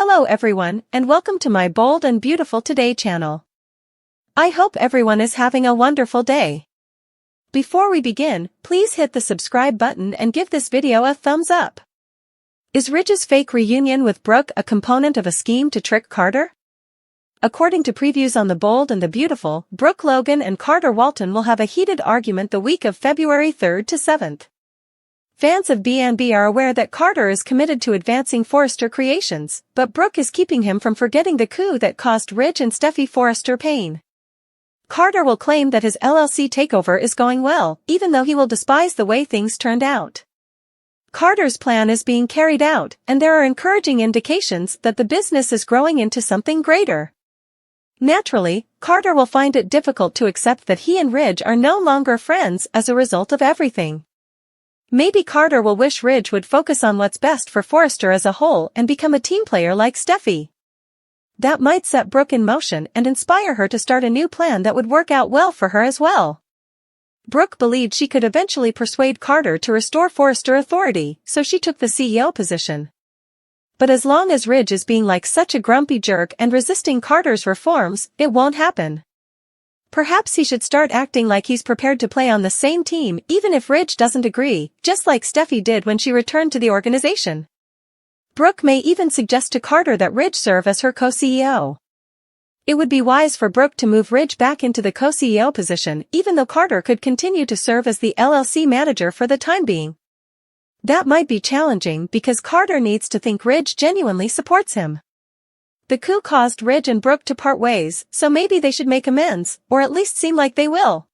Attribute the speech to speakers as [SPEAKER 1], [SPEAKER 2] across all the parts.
[SPEAKER 1] Hello everyone, and welcome to my Bold and Beautiful Today channel. I hope everyone is having a wonderful day. Before we begin, please hit the subscribe button and give this video a thumbs up. Is Ridge's fake reunion with Brooke a component of a scheme to trick Carter? According to previews on The Bold and the Beautiful, Brooke Logan and Carter Walton will have a heated argument the week of February 3rd to 7th. Fans of B&B are aware that Carter is committed to advancing Forrester Creations, but Brooke is keeping him from forgetting the coup that caused Ridge and Steffi Forrester pain. Carter will claim that his LLC takeover is going well, even though he will despise the way things turned out. Carter's plan is being carried out, and there are encouraging indications that the business is growing into something greater. Naturally, Carter will find it difficult to accept that he and Ridge are no longer friends as a result of everything. Maybe Carter will wish Ridge would focus on what's best for Forrester as a whole and become a team player like Steffi. That might set Brooke in motion and inspire her to start a new plan that would work out well for her as well. Brooke believed she could eventually persuade Carter to restore Forrester authority, so she took the CEO position. But as long as Ridge is being like such a grumpy jerk and resisting Carter's reforms, it won't happen. Perhaps he should start acting like he's prepared to play on the same team even if Ridge doesn't agree, just like Steffi did when she returned to the organization. Brooke may even suggest to Carter that Ridge serve as her co-CEO. It would be wise for Brooke to move Ridge back into the co-CEO position, even though Carter could continue to serve as the LLC manager for the time being. That might be challenging because Carter needs to think Ridge genuinely supports him. The coup caused Ridge and Brooke to part ways, so maybe they should make amends, or at least seem like they will.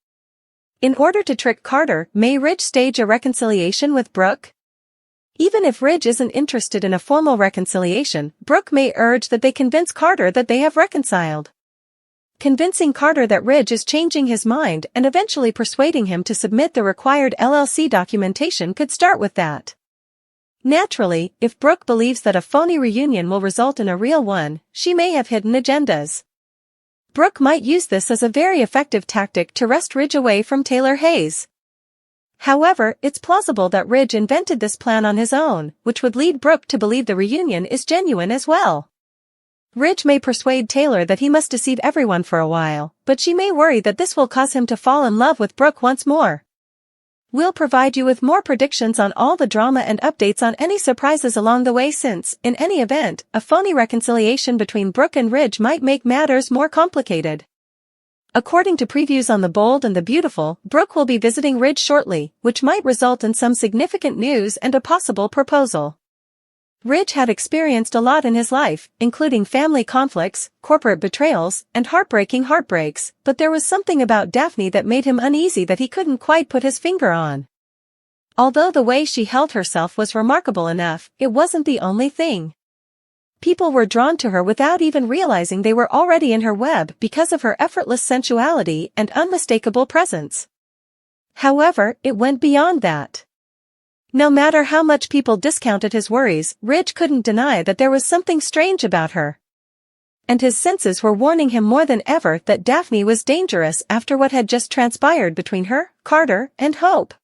[SPEAKER 1] In order to trick Carter, may Ridge stage a reconciliation with Brooke? Even if Ridge isn't interested in a formal reconciliation, Brooke may urge that they convince Carter that they have reconciled. Convincing Carter that Ridge is changing his mind and eventually persuading him to submit the required LLC documentation could start with that. Naturally, if Brooke believes that a phony reunion will result in a real one, she may have hidden agendas. Brooke might use this as a very effective tactic to wrest Ridge away from Taylor Hayes. However, it's plausible that Ridge invented this plan on his own, which would lead Brooke to believe the reunion is genuine as well. Ridge may persuade Taylor that he must deceive everyone for a while, but she may worry that this will cause him to fall in love with Brooke once more. We'll provide you with more predictions on all the drama and updates on any surprises along the way since, in any event, a phony reconciliation between Brooke and Ridge might make matters more complicated. According to previews on The Bold and the Beautiful, Brooke will be visiting Ridge shortly, which might result in some significant news and a possible proposal. Ridge had experienced a lot in his life, including family conflicts, corporate betrayals, and heartbreaking heartbreaks, but there was something about Daphne that made him uneasy that he couldn't quite put his finger on. Although the way she held herself was remarkable enough, it wasn't the only thing. People were drawn to her without even realizing they were already in her web because of her effortless sensuality and unmistakable presence. However, it went beyond that. No matter how much people discounted his worries, Ridge couldn't deny that there was something strange about her. And his senses were warning him more than ever that Daphne was dangerous after what had just transpired between her, Carter, and Hope.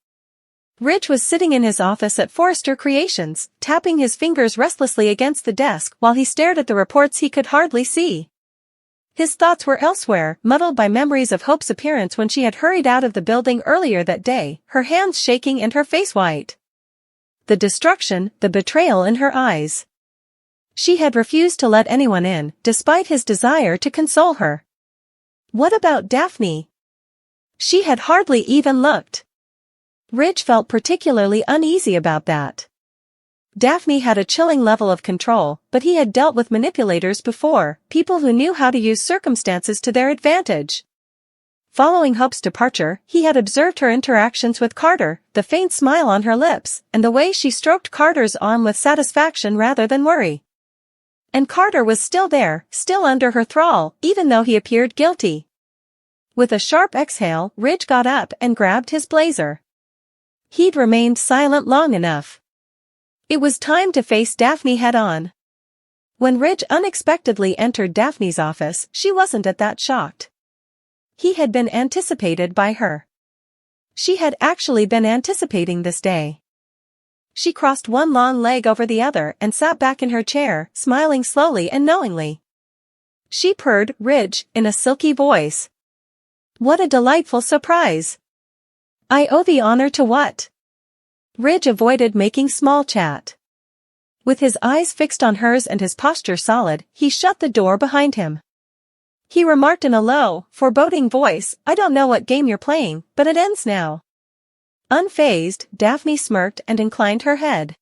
[SPEAKER 1] Ridge was sitting in his office at Forrester Creations, tapping his fingers restlessly against the desk while he stared at the reports he could hardly see. His thoughts were elsewhere, muddled by memories of Hope's appearance when she had hurried out of the building earlier that day, her hands shaking and her face white. The destruction, the betrayal in her eyes. She had refused to let anyone in, despite his desire to console her. What about Daphne? She had hardly even looked. Ridge felt particularly uneasy about that. Daphne had a chilling level of control, but he had dealt with manipulators before, people who knew how to use circumstances to their advantage. Following Hope's departure, he had observed her interactions with Carter, the faint smile on her lips, and the way she stroked Carter's arm with satisfaction rather than worry. And Carter was still there, still under her thrall, even though he appeared guilty. With a sharp exhale, Ridge got up and grabbed his blazer. He'd remained silent long enough. It was time to face Daphne head-on. When Ridge unexpectedly entered Daphne's office, she wasn't that shocked. He had been anticipated by her. She had actually been anticipating this day. she crossed one long leg over the other and sat back in her chair, smiling slowly and knowingly. She purred, "Ridge," in a silky voice. "What a delightful surprise. I owe the honor to what?" Ridge avoided making small chat. With his eyes fixed on hers and his posture solid, he shut the door behind him. He remarked in a low, foreboding voice, "I don't know what game you're playing, but it ends now." Unfazed, Daphne smirked and inclined her head.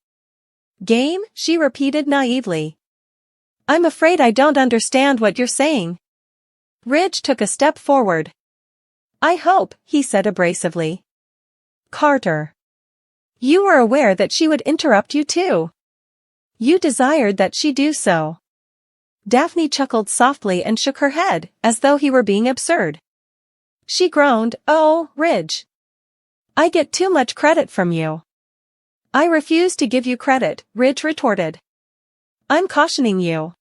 [SPEAKER 1] "Game?" she repeated naively. "I'm afraid I don't understand what you're saying." Ridge took a step forward. "I hope," he said abrasively. "Carter. You were aware that she would interrupt you too. You desired that she do so." Daphne chuckled softly and shook her head, as though he were being absurd. She groaned, "Oh, Ridge. I get too much credit from you." "I refuse to give you credit," Ridge retorted. "I'm cautioning you.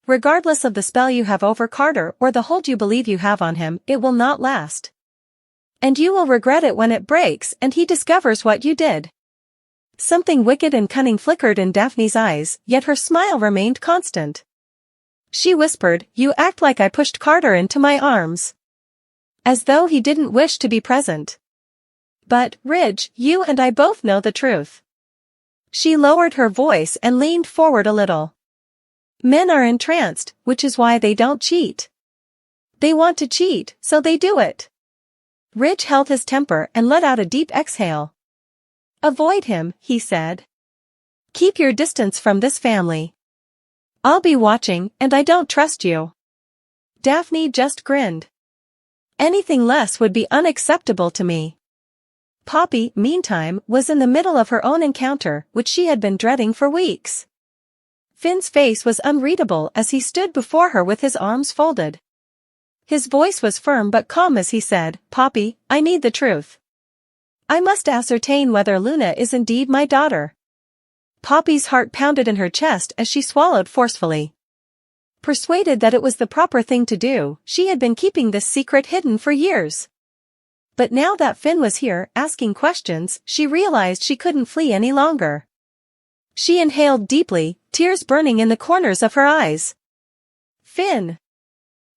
[SPEAKER 1] Regardless of the spell you have over Carter or the hold you believe you have on him, it will not last. And you will regret it when it breaks and he discovers what you did." Something wicked and cunning flickered in Daphne's eyes, yet her smile remained constant. She whispered, "You act like I pushed Carter into my arms. As though he didn't wish to be present. But, Ridge, you and I both know the truth." She lowered her voice and leaned forward a little. "Men are entranced, which is why they don't cheat. They want to cheat, so they do it." Ridge held his temper and let out a deep exhale. "Avoid him," he said. "Keep your distance from this family. I'll be watching, and I don't trust you." Daphne just grinned. "Anything less would be unacceptable to me." Poppy, meantime, was in the middle of her own encounter, which she had been dreading for weeks. Finn's face was unreadable as he stood before her with his arms folded. His voice was firm but calm as he said, "Poppy, I need the truth. I must ascertain whether Luna is indeed my daughter." Poppy's heart pounded in her chest as she swallowed forcefully. Persuaded that it was the proper thing to do, she had been keeping this secret hidden for years. But now that Finn was here, asking questions, she realized she couldn't flee any longer. She inhaled deeply, tears burning in the corners of her eyes. "Finn,"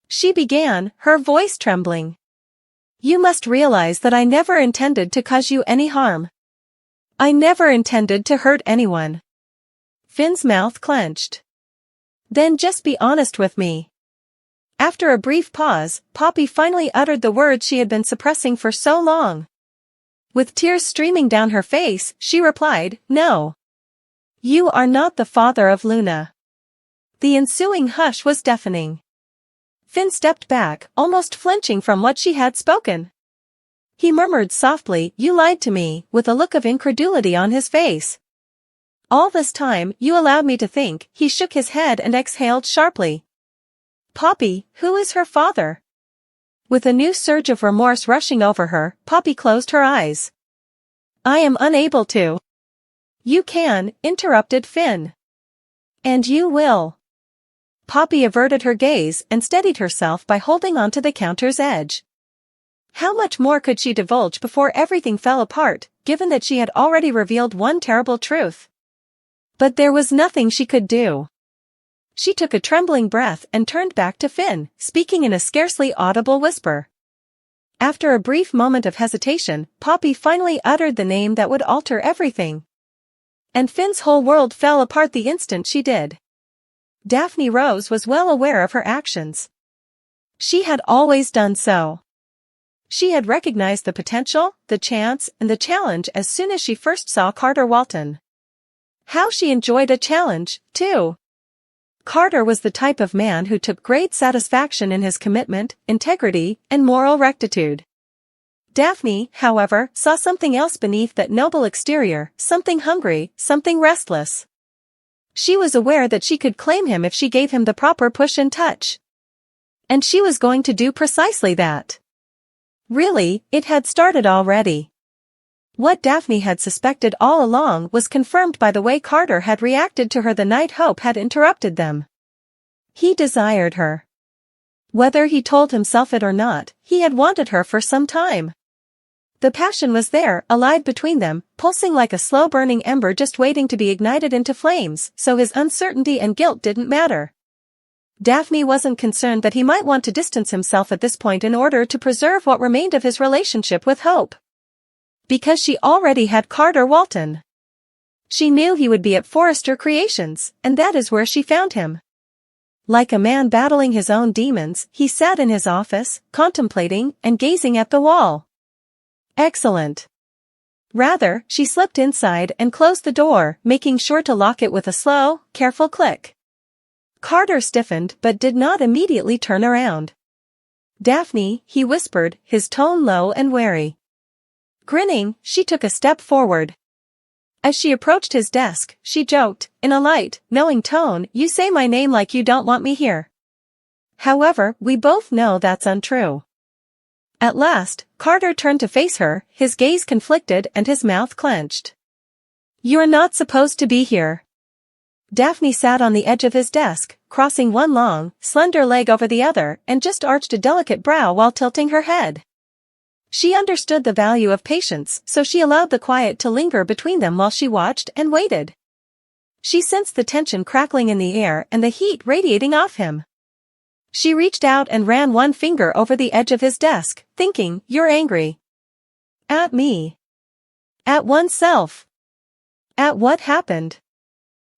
[SPEAKER 1] she began, her voice trembling. "You must realize that I never intended to cause you any harm. I never intended to hurt anyone." Finn's mouth clenched. "Then just be honest with me." After a brief pause, Poppy finally uttered the words she had been suppressing for so long. With tears streaming down her face, she replied, "No. You are not the father of Luna." The ensuing hush was deafening. Finn stepped back, almost flinching from what she had spoken. He murmured softly, "You lied to me," with a look of incredulity on his face. "All this time, you allowed me to think." He shook his head and exhaled sharply. "Poppy, who is her father?" With a new surge of remorse rushing over her, Poppy closed her eyes. "I am unable to." "You can," interrupted Finn. "And you will." Poppy averted her gaze and steadied herself by holding onto the counter's edge. How much more could she divulge before everything fell apart, given that she had already revealed one terrible truth? But there was nothing she could do. She took a trembling breath and turned back to Finn, speaking in a scarcely audible whisper. After a brief moment of hesitation, Poppy finally uttered the name that would alter everything. And Finn's whole world fell apart the instant she did. Daphne Rose was well aware of her actions. She had always done so. She had recognized the potential, the chance, and the challenge as soon as she first saw Carter Walton. How she enjoyed a challenge, too. Carter was the type of man who took great satisfaction in his commitment, integrity, and moral rectitude. Daphne, however, saw something else beneath that noble exterior, something hungry, something restless. She was aware that she could claim him if she gave him the proper push and touch. And she was going to do precisely that. Really, it had started already. What Daphne had suspected all along was confirmed by the way Carter had reacted to her the night Hope had interrupted them. He desired her. Whether he told himself it or not, he had wanted her for some time. The passion was there, alive between them, pulsing like a slow-burning ember just waiting to be ignited into flames, so his uncertainty and guilt didn't matter. Daphne wasn't concerned that he might want to distance himself at this point in order to preserve what remained of his relationship with Hope. Because she already had Carter Walton. She knew he would be at Forrester Creations, and that is where she found him. Like a man battling his own demons, he sat in his office, contemplating and gazing at the wall. Excellent. Rather, she slipped inside and closed the door, making sure to lock it with a slow, careful click. Carter stiffened but did not immediately turn around. "Daphne," he whispered, his tone low and wary. Grinning, she took a step forward. As she approached his desk, she joked, in a light, knowing tone, "You say my name like you don't want me here." However, we both know that's untrue. At last, Carter turned to face her, his gaze conflicted and his mouth clenched. "You're not supposed to be here." Daphne sat on the edge of his desk, crossing one long, slender leg over the other, and just arched a delicate brow while tilting her head. She understood the value of patience, so she allowed the quiet to linger between them while she watched and waited. She sensed the tension crackling in the air and the heat radiating off him. She reached out and ran one finger over the edge of his desk, thinking, "You're angry. At me. At oneself. At what happened?"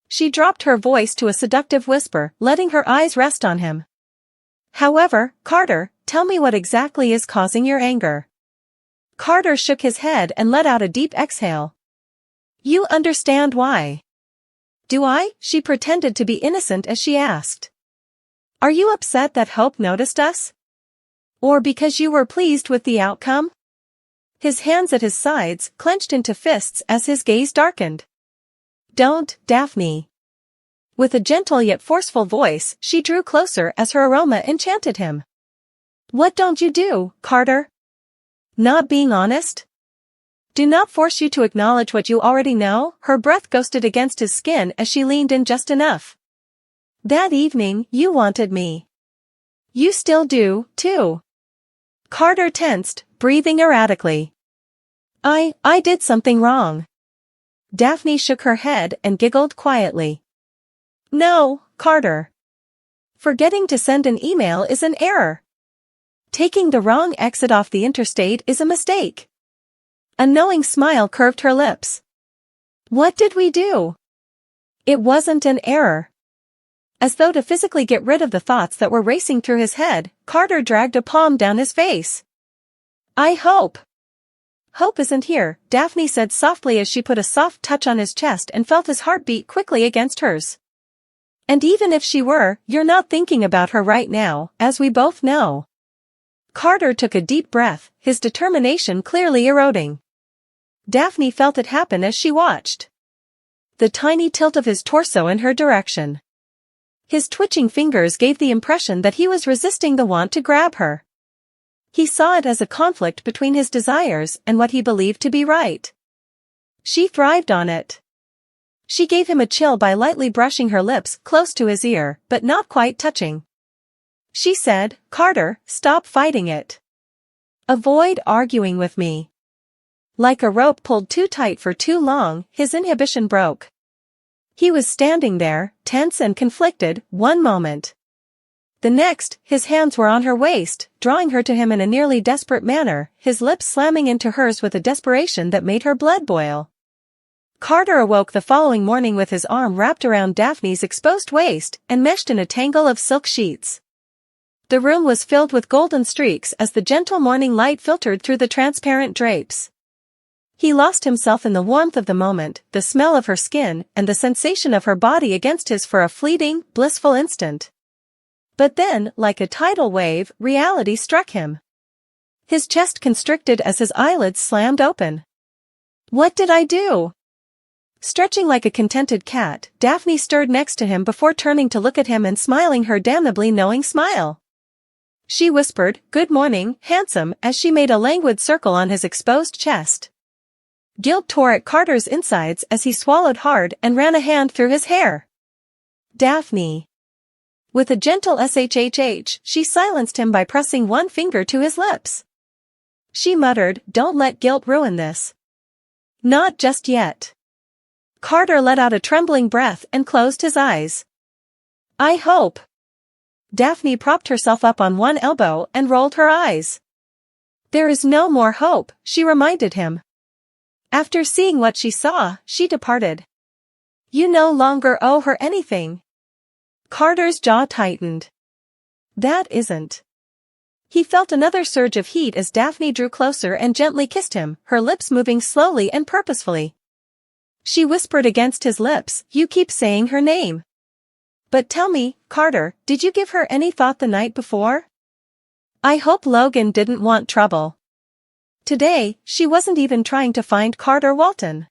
[SPEAKER 1] She dropped her voice to a seductive whisper, letting her eyes rest on him. "However, Carter, tell me what exactly is causing your anger." Carter shook his head and let out a deep exhale. "You understand why." "Do I?" She pretended to be innocent as she asked. "Are you upset that Hope noticed us? Or because you were pleased with the outcome?" His hands at his sides clenched into fists as his gaze darkened. "Don't, Daphne." With a gentle yet forceful voice, she drew closer as her aroma enchanted him. "What don't you do, Carter? Not being honest? Do not force you to acknowledge what you already know." Her breath ghosted against his skin as she leaned in just enough. "That evening, you wanted me. You still do, too." Carter tensed, breathing erratically. I did something wrong." Daphne shook her head and giggled quietly. "No, Carter. Forgetting to send an email is an error. Taking the wrong exit off the interstate is a mistake." A knowing smile curved her lips. "What did we do?" "It wasn't an error." As though to physically get rid of the thoughts that were racing through his head, Carter dragged a palm down his face. "I hope." "Hope isn't here," Daphne said softly as she put a soft touch on his chest and felt his heart beat quickly against hers. "And even if she were, you're not thinking about her right now, as we both know." Carter took a deep breath, his determination clearly eroding. Daphne felt it happen as she watched. The tiny tilt of his torso in her direction. His twitching fingers gave the impression that he was resisting the want to grab her. He saw it as a conflict between his desires and what he believed to be right. She thrived on it. She gave him a chill by lightly brushing her lips close to his ear, but not quite touching. She said, "Carter, stop fighting it. Avoid arguing with me." Like a rope pulled too tight for too long, his inhibition broke. He was standing there, tense and conflicted, one moment. The next, his hands were on her waist, drawing her to him in a nearly desperate manner, his lips slamming into hers with a desperation that made her blood boil. Carter awoke the following morning with his arm wrapped around Daphne's exposed waist and meshed in a tangle of silk sheets. The room was filled with golden streaks as the gentle morning light filtered through the transparent drapes. He lost himself in the warmth of the moment, the smell of her skin, and the sensation of her body against his for a fleeting, blissful instant. But then, like a tidal wave, reality struck him. His chest constricted as his eyelids slammed open. "What did I do?" Stretching like a contented cat, Daphne stirred next to him before turning to look at him and smiling her damnably knowing smile. She whispered, "Good morning, handsome," as she made a languid circle on his exposed chest. Guilt tore at Carter's insides as he swallowed hard and ran a hand through his hair. "Daphne." With a gentle shhh, she silenced him by pressing one finger to his lips. she muttered, "Don't let guilt ruin this." "Not just yet." Carter let out a trembling breath and closed his eyes. "I hope." Daphne propped herself up on one elbow and rolled her eyes. "There is no more hope," she reminded him. After seeing what she saw, she departed. "You no longer owe her anything." Carter's jaw tightened. "That isn't." He felt another surge of heat as Daphne drew closer and gently kissed him, her lips moving slowly and purposefully. She whispered against his lips, "You keep saying her name. But tell me, Carter, did you give her any thought the night before? I hope Logan didn't want trouble." Today, she wasn't even trying to find Carter Walton.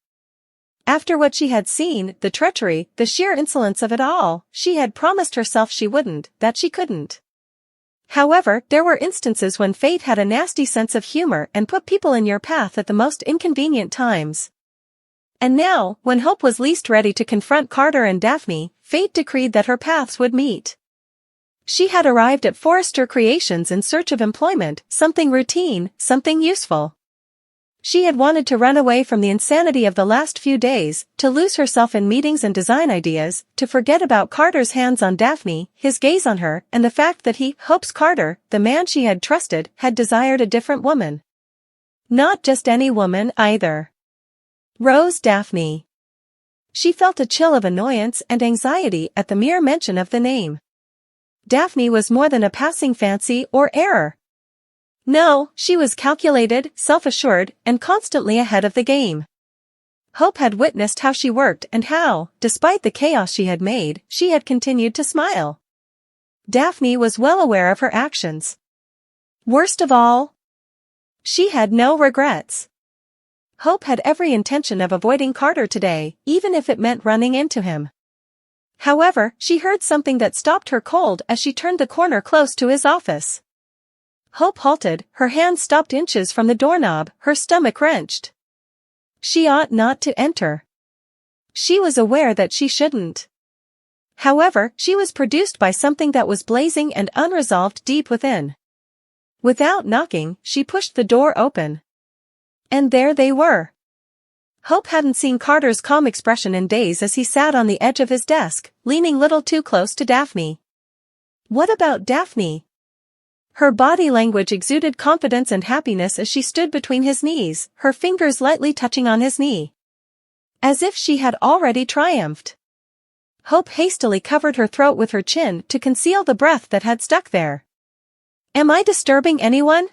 [SPEAKER 1] After what she had seen, the treachery, the sheer insolence of it all, she had promised herself she wouldn't, that she couldn't. However, there were instances when fate had a nasty sense of humor and put people in your path at the most inconvenient times. And now, when Hope was least ready to confront Carter and Daphne, fate decreed that her paths would meet. She had arrived at Forrester Creations in search of employment, something routine, something useful. She had wanted to run away from the insanity of the last few days, to lose herself in meetings and design ideas, to forget about Carter's hands on Daphne, his gaze on her, and the fact that he, Hope's Carter, the man she had trusted, had desired a different woman. Not just any woman, either. Rose Daphne. She felt a chill of annoyance and anxiety at the mere mention of the name. Daphne was more than a passing fancy or error. No, she was calculated, self-assured, and constantly ahead of the game. Hope had witnessed how she worked and how, despite the chaos she had made, she had continued to smile. Daphne was well aware of her actions. Worst of all, she had no regrets. Hope had every intention of avoiding Carter today, even if it meant running into him. However, she heard something that stopped her cold as she turned the corner close to his office. Hope halted, her hand stopped inches from the doorknob, her stomach wrenched. She ought not to enter. She was aware that she shouldn't. However, she was produced by something that was blazing and unresolved deep within. Without knocking, she pushed the door open. And there they were. Hope hadn't seen Carter's calm expression in days as he sat on the edge of his desk, leaning little too close to Daphne. What about Daphne? Her body language exuded confidence and happiness as she stood between his knees, her fingers lightly touching on his knee. As if she had already triumphed. Hope hastily covered her throat with her chin to conceal the breath that had stuck there. "Am I disturbing anyone?"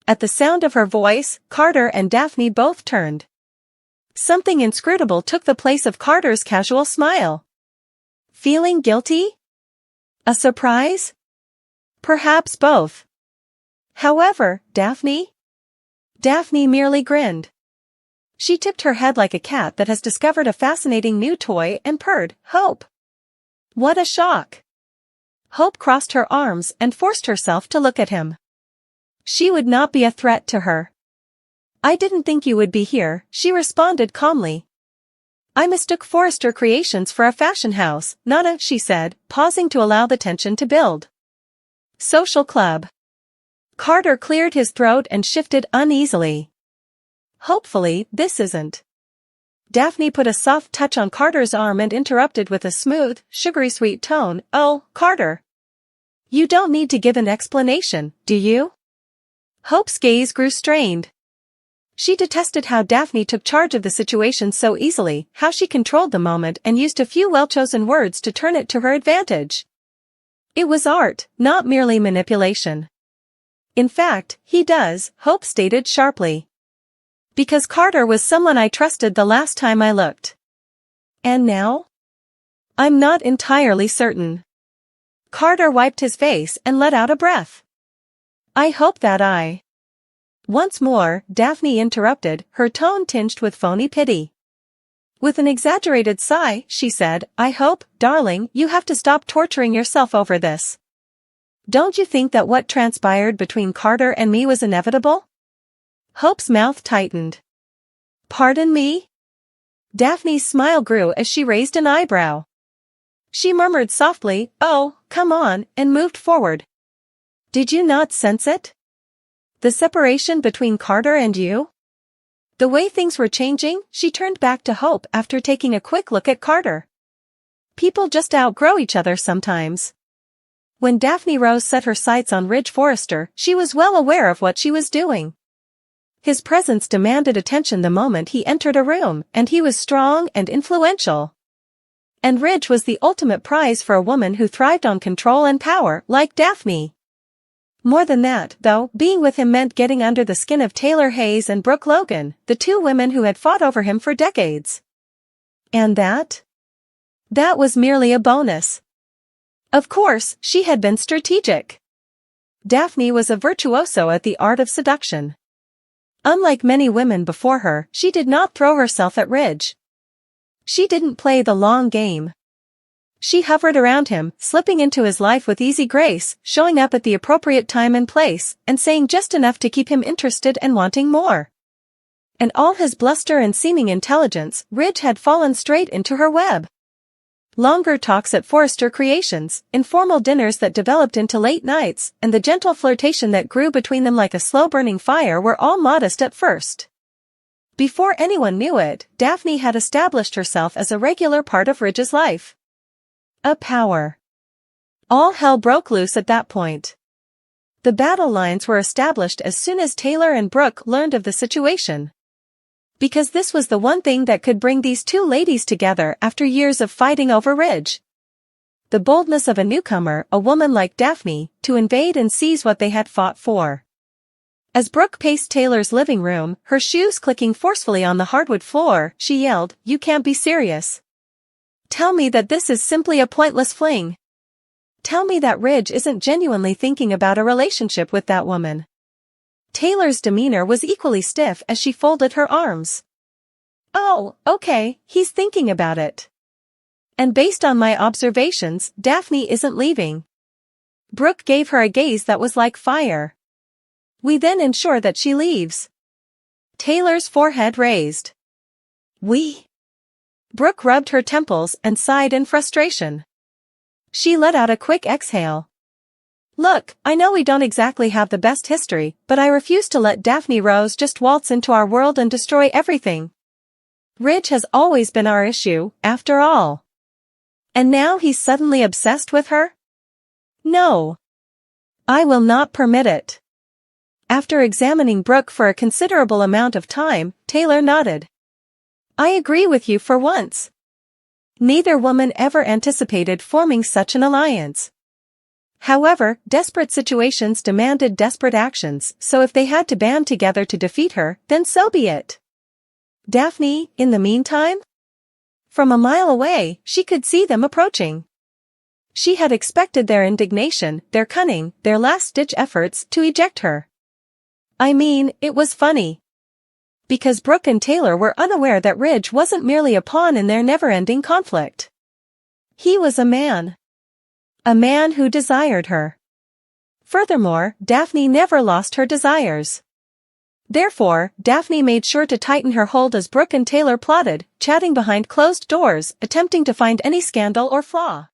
[SPEAKER 1] At the sound of her voice, Carter and Daphne both turned. Something inscrutable took the place of Carter's casual smile. Feeling guilty? A surprise? Perhaps both. However, Daphne merely grinned. She tipped her head like a cat that has discovered a fascinating new toy and purred, "Hope." What a shock. Hope crossed her arms and forced herself to look at him. She would not be a threat to her. "I didn't think you would be here," she responded calmly. "I mistook Forrester Creations for a fashion house, not a," she said, pausing to allow the tension to build. "Social club." Carter cleared his throat and shifted uneasily. "Hopefully, this isn't." Daphne put a soft touch on Carter's arm and interrupted with a smooth, sugary sweet tone, "Oh, Carter. You don't need to give an explanation, do you?" Hope's gaze grew strained. She detested how Daphne took charge of the situation so easily, how she controlled the moment and used a few well-chosen words to turn it to her advantage. It was art, not merely manipulation. "In fact, he does," Hope stated sharply. "Because Carter was someone I trusted the last time I looked. And now? I'm not entirely certain." Carter wiped his face and let out a breath. "I hope that I..." Once more, Daphne interrupted, her tone tinged with phony pity. With an exaggerated sigh, she said, "I hope, darling, you have to stop torturing yourself over this. Don't you think that what transpired between Carter and me was inevitable?" Hope's mouth tightened. "Pardon me?" Daphne's smile grew as she raised an eyebrow. She murmured softly, "Oh, come on," and moved forward. "Did you not sense it? The separation between Carter and you? The way things were changing, she turned back to hope after taking a quick look at Carter. People just outgrow each other sometimes. When Daphne Rose set her sights on Ridge Forrester, she was well aware of what she was doing. His presence demanded attention the moment he entered a room, and he was strong and influential. And Ridge was the ultimate prize for a woman who thrived on control and power, like Daphne. More than that, though, being with him meant getting under the skin of Taylor Hayes and Brooke Logan, the two women who had fought over him for decades. And that? That was merely a bonus. Of course, she had been strategic. Daphne was a virtuoso at the art of seduction. Unlike many women before her, she did not throw herself at Ridge. She didn't play the long game. She hovered around him, slipping into his life with easy grace, showing up at the appropriate time and place, and saying just enough to keep him interested and wanting more. And all his bluster and seeming intelligence, Ridge had fallen straight into her web. Longer talks at Forrester Creations, informal dinners that developed into late nights, and the gentle flirtation that grew between them like a slow-burning fire were all modest at first. Before anyone knew it, Daphne had established herself as a regular part of Ridge's life. A power. All hell broke loose at that point. The battle lines were established as soon as Taylor and Brooke learned of the situation. Because this was the one thing that could bring these two ladies together after years of fighting over Ridge. The boldness of a newcomer, a woman like Daphne, to invade and seize what they had fought for. As Brooke paced Taylor's living room, her shoes clicking forcefully on the hardwood floor, she yelled, "You can't be serious. Tell me that this is simply a pointless fling. Tell me that Ridge isn't genuinely thinking about a relationship with that woman." Taylor's demeanor was equally stiff as she folded her arms. "Oh, okay, he's thinking about it. And based on my observations, Daphne isn't leaving." Brooke gave her a gaze that was like fire. "We then ensure that she leaves." Taylor's forehead raised. "We?" Brooke rubbed her temples and sighed in frustration. She let out a quick exhale. "Look, I know we don't exactly have the best history, but I refuse to let Daphne Rose just waltz into our world and destroy everything. Ridge has always been our issue, after all. And now he's suddenly obsessed with her? No. I will not permit it." After examining Brooke for a considerable amount of time, Taylor nodded. "I agree with you for once. Neither woman ever anticipated forming such an alliance. However, desperate situations demanded desperate actions, so if they had to band together to defeat her, then so be it." Daphne, in the meantime? From a mile away, she could see them approaching. She had expected their indignation, their cunning, their last-ditch efforts to eject her. I mean, it was funny. Because Brooke and Taylor were unaware that Ridge wasn't merely a pawn in their never-ending conflict. He was a man. A man who desired her. Furthermore, Daphne never lost her desires. Therefore, Daphne made sure to tighten her hold as Brooke and Taylor plotted, chatting behind closed doors, attempting to find any scandal or flaw.